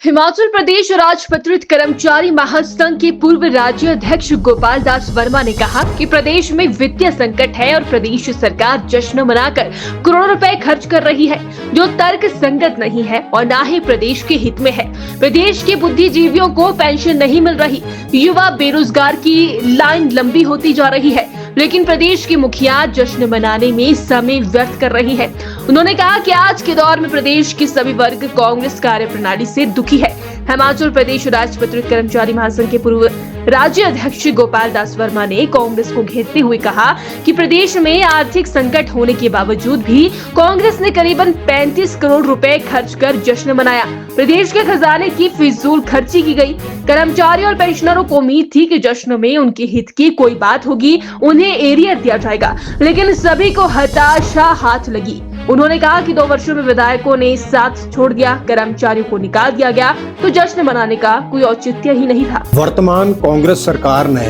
हिमाचल प्रदेश राजपत्रित कर्मचारी महासंघ के पूर्व राज्य अध्यक्ष गोपाल दास वर्मा ने कहा कि प्रदेश में वित्तीय संकट है और प्रदेश सरकार जश्न मनाकर करोड़ों रुपए खर्च कर रही है, जो तर्क संगत नहीं है और न ही प्रदेश के हित में है। प्रदेश के बुद्धिजीवियों को पेंशन नहीं मिल रही, युवा बेरोजगार की लाइन लंबी होती जा रही है, लेकिन प्रदेश की मुखिया जश्न मनाने में समय व्यर्थ कर रही है। उन्होंने कहा कि आज के दौर में प्रदेश के सभी वर्ग कांग्रेस कार्यप्रणाली से दुखी है। हिमाचल प्रदेश राजपत्रित कर्मचारी महासंघ के पूर्व राज्य अध्यक्ष गोपाल दास वर्मा ने कांग्रेस को घेरते हुए कहा कि प्रदेश में आर्थिक संकट होने के बावजूद भी कांग्रेस ने करीबन 35 करोड़ रुपए खर्च कर जश्न मनाया। प्रदेश के खजाने की फिजूल खर्ची की गई। कर्मचारी और पेंशनरों को उम्मीद थी कि जश्न में उनके हित की कोई बात होगी, उन्हें एरियर दिया जाएगा, लेकिन सभी को हताशा हाथ लगी। उन्होंने कहा कि 2 वर्षों में विधायकों ने साथ छोड़ दिया, कर्मचारियों को निकाल दिया गया, तो जश्न मनाने का कोई औचित्य ही नहीं था। वर्तमान कांग्रेस सरकार ने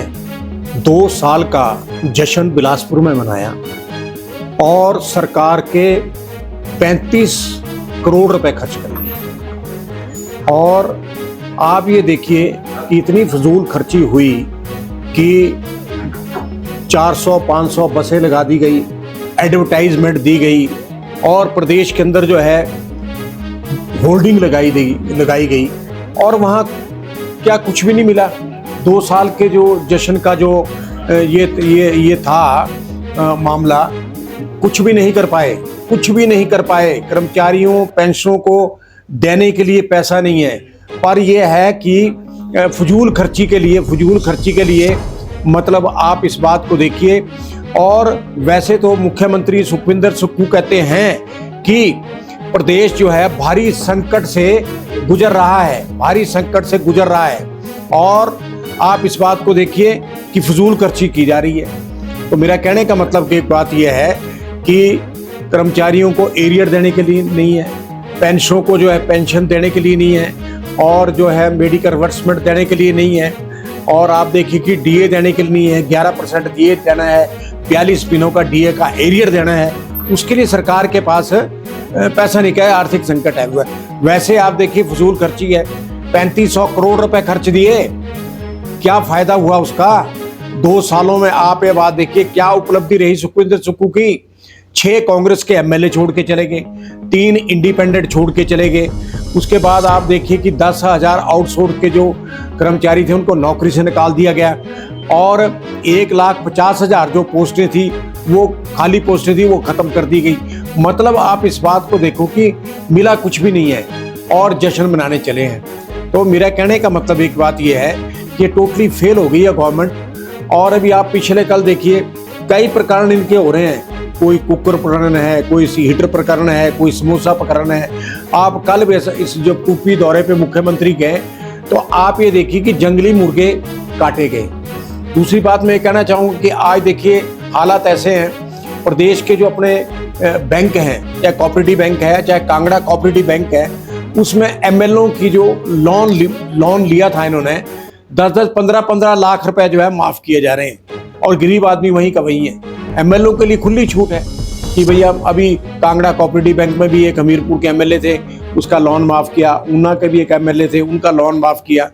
2 साल का जश्न बिलासपुर में मनाया और सरकार के 35 करोड़ रुपए खर्च कर लिए। और आप ये देखिए कि इतनी फजूल खर्ची हुई कि 400-500 बसें लगा दी गई, एडवर्टाइजमेंट दी गई और प्रदेश के अंदर जो है होल्डिंग लगाई गई और वहाँ क्या कुछ भी नहीं मिला। 2 साल के जो जश्न का जो ये था मामला, कुछ भी नहीं कर पाए। कर्मचारियों पेंशनों को देने के लिए पैसा नहीं है, पर यह है कि फजूल खर्ची के लिए मतलब आप इस बात को देखिए। और वैसे तो मुख्यमंत्री सुखविंदर सुक्खू कहते हैं कि प्रदेश जो है भारी संकट से गुजर रहा है, और आप इस बात को देखिए कि फजूल खर्ची की जा रही है। तो मेरा कहने का मतलब कि एक बात यह है कि कर्मचारियों को एरियर देने के लिए नहीं है, पेंशनों को जो है पेंशन देने के लिए नहीं है, और जो है मेडिकल रिवर्समेंट देने के लिए नहीं है, और आप देखिए कि डीए देने के लिए नहीं है, 11% डीए देना है, 42 दिनों का डीए का एरियर देना है, उसके लिए सरकार के पास पैसा नहीं है, आर्थिक संकट है। वैसे आप देखिए फजूल खर्ची है, 3500 करोड़ रुपए खर्च दिए, क्या फायदा हुआ उसका? 2 सालों में आप ये बात देखिए क्या उपलब्धि रही सुखविंदर सुक्खू की। 6 कांग्रेस के एमएलए छोड़ के चले गए, 3 इंडिपेंडेंट छोड़ के चले गए। उसके बाद आप देखिए कि 10,000 आउटसोर्स के जो कर्मचारी थे उनको नौकरी से निकाल दिया गया, और 1,50,000 जो पोस्टें थी, वो खाली पोस्टें थी, वो खत्म कर दी गई। मतलब आप इस बात को देखो कि मिला कुछ भी नहीं है और जश्न मनाने चले हैं। तो मेरा कहने का मतलब एक बात यह है कि टोटली फेल हो गई है गवर्नमेंट। और अभी आप पिछले कल देखिए कई प्रकरण इनके हो रहे हैं, कोई कुकर प्रकरण है, कोई हीटर प्रकरण है, कोई समोसा प्रकरण है। आप कल भी इस जो यूपी दौरे पे मुख्यमंत्री गए तो आप ये देखिए कि जंगली मुर्गे काटे गए। दूसरी बात मैं कहना चाहूँगा कि आज देखिए हालात ऐसे हैं, प्रदेश के जो अपने बैंक हैं, चाहे कोऑपरेटिव बैंक है, चाहे कांगड़ा कोऑपरेटिव बैंक है, उसमें एमएलओ की जो लोन लिया था इन्होंने 10-10, 15-15 लाख रुपए जो है माफ किए जा रहे हैं, और गरीब आदमी वहीं का वहीं है। एमएलओ के लिए खुली छूट है कि भैया अभी कांगड़ा कोऑपरेटिव बैंक में भी एक हमीरपुर के एमएलए थे, उसका लोन माफ किया, ऊना के भी एक एमएलए थे, उनका लोन माफ किया।